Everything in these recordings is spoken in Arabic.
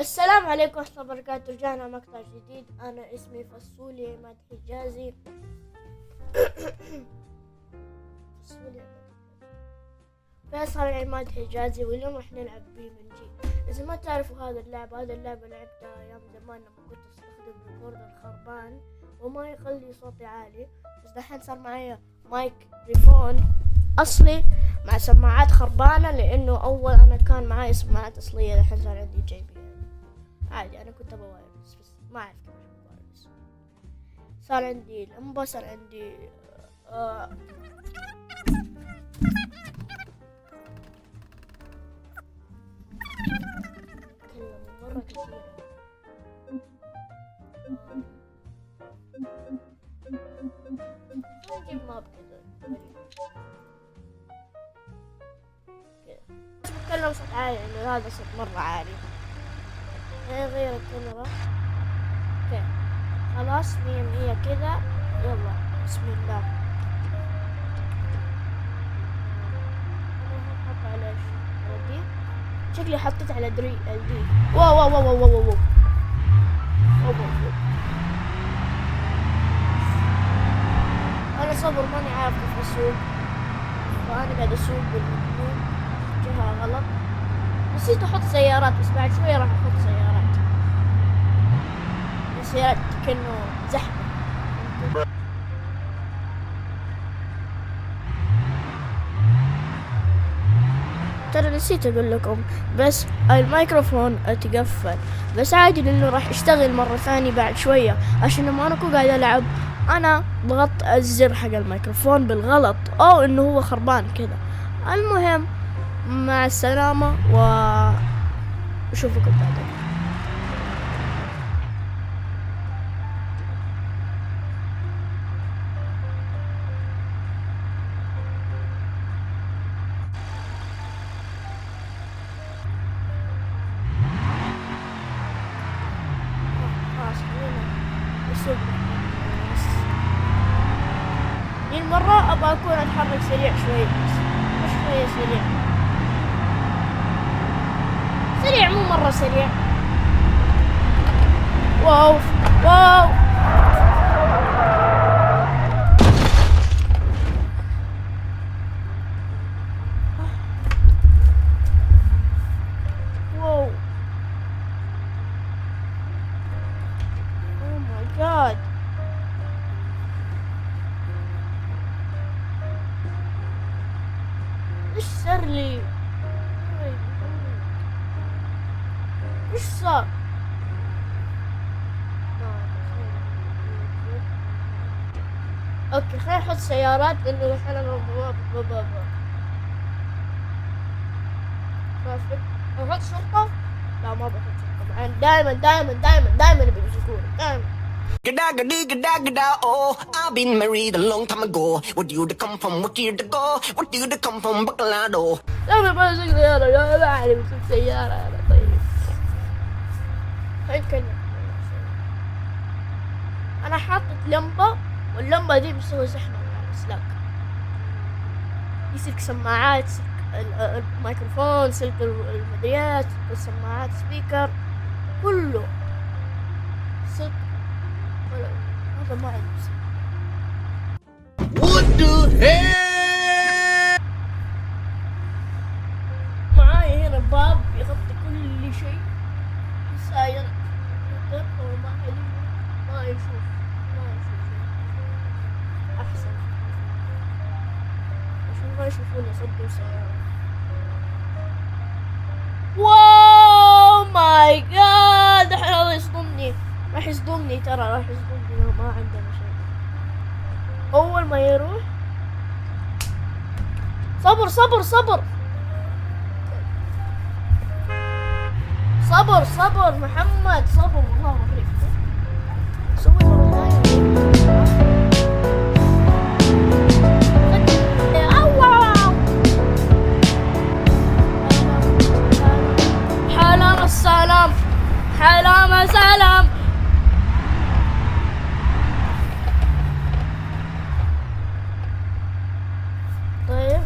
السلام عليكم ورحمة الله وبركاته. رجعنا مقطع جديد. أنا اسمي فصولي عماد حجازي. فيصل عماد حجازي، واليوم راح نلعب BeamNG. إذا ما تعرفوا هذا اللعبة لعبتها أيام زمان لما كنت أستخدم ريكوردر خربان وما يخلي صوتي عالي، بس دحين صار معي مايكروفون أصلي مع سماعات خربانة، لأنه أول أنا كان معي سماعات أصلية، دحين صار عندي JBL عادي. أنا كنت أبغى وايرلس بس ما أعرف كيف أجيب وايرلس. صار عندي لمبة، صار عندي مرة كثير. نجيب ماب كذا بتكلم صوت عالي لأنه هذا صوت مرة عالي. غير الكاميرا. اوكي خلاص 100 كذا. يلا بسم الله. انا هحط على دي. شكلي حطيت على الدي. واو واو واو واو واو واو. انا صبر ماني عارف كيف اسوق، فانا قاعد اسوق بالمجنون جهة غلط. نسيت احط سيارات، بس بعد شوية راح احط سيارات. السيارات كأنه زحمة. ترى نسيت اقول لكم، بس الميكروفون اتقفل، بس عادي لانه راح يشتغل مرة ثانية بعد شوية، عشان لما انا اكون قاعد العب انا ضغطت الزر حق الميكروفون بالغلط او انه هو خربان كذا. المهم مع السلامة واشوفكم بعدين. المرة أبغى أكون أتحرك سريع شوي، مش شوية سريع مو مرة سريع. واو واو واو. Oh my god. ايش صار لي؟ ايش صار؟ اوكي خلينا نحط سيارات لانه الحين انا نحط شرطة. لا ما بحط شرطة، دائما بيمسكوني دائما. Oh, I've been married a long time ago. Where do you come from? What year to go? What do you come from? Bacolado. أنا ما أسوق سيارة، لا ما أعرف أسوق سيارة أنا. طيب خلينا نتكلم. أنا حاطط لمبة، واللمبة دي بتسوي زحمة مع الأسلاك. يسلك سماعات، سلك الميكروفون، سلك المدريات، سلك السماعات، سبيكر، كله سلك. هذا ما عندي سلك. What the hell? معاي هنا باب يغطي كل شيء. ساير ما يشوف أحسن عشان ما يشوفوني صدق سيارة. واو ماي جاد. الحين هذا يصدمني، راح يصدمني ما عندنا شيء. أول ما يروح صبر محمد، صبر والله ما أعرف سوي سلام. طيب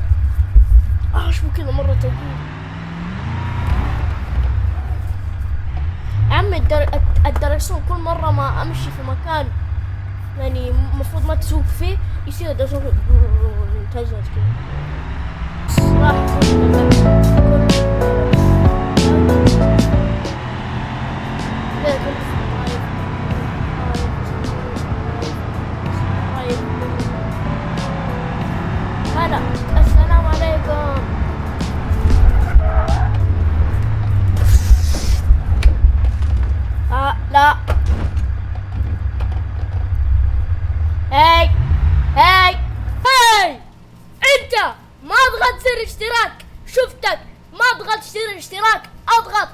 شو كذا مرة تقيل. الدركسون كل مرة ما امشي في مكان يعني المفروض ما تسوق فيه يصير الدركسون تهزز كذا. راح هلا السلام عليكم. لا هاي انت ما اضغط زر اشتراك، شفتك ما اضغط زر اشتراك، اضغط.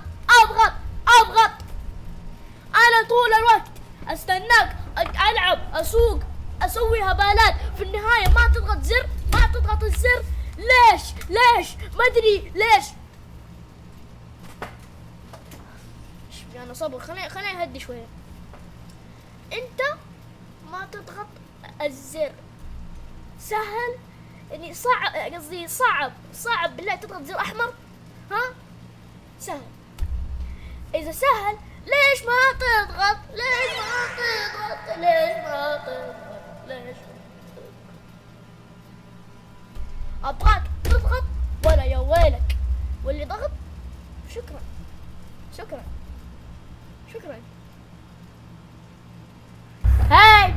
انا طول الوقت استناك العب اسوق اسوي هبالات، في النهاية ما تضغط الزر. ليش ما ادري ليش. انا صبر، خليني اهدي شوية. انت ما تضغط الزر سهل يعني صعب، قصدي صعب بالله تضغط زر احمر. ها سهل، اذا سهل ليش ما تضغط؟ ابغاك تضغط ولا يا ويلك، واللي ضغط شكرا. هاي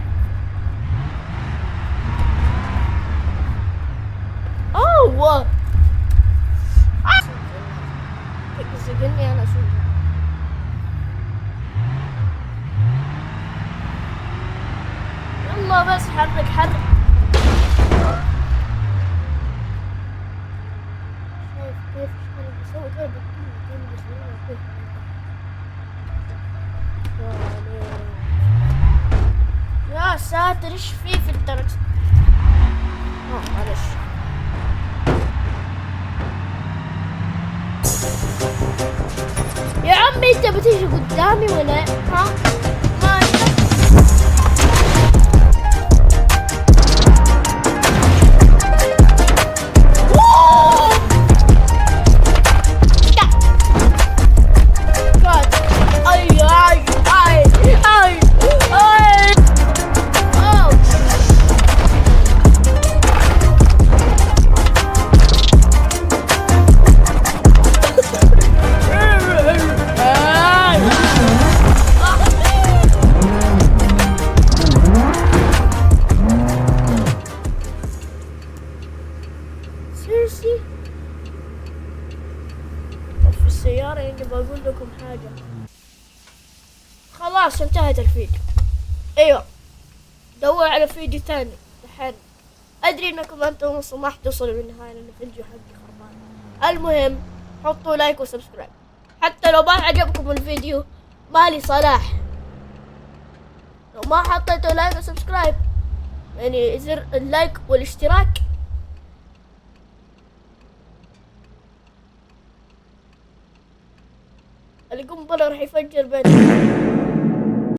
اوه زقني انا شو. يلا بس حرك شايف كيف بسوي كيف يا ساتر ايش في الدرج. معلش يا عمي انت بتيجي قدامي ولا ها؟ ما في السيارة اني بقول لكم حاجة. خلاص انتهت الفيديو. ايوه دور على فيديو ثاني الحين. ادري انكم انتم ما حتصلوا للنهاية لان الفيديو حقي خربان. المهم حطوا لايك وسبسكرايب، حتى لو ما عجبكم الفيديو مالي صلاح. لو ما حطيتوا لايك وسبسكرايب يعني زر اللايك والاشتراك القنبلة راح يفجر بيتنا.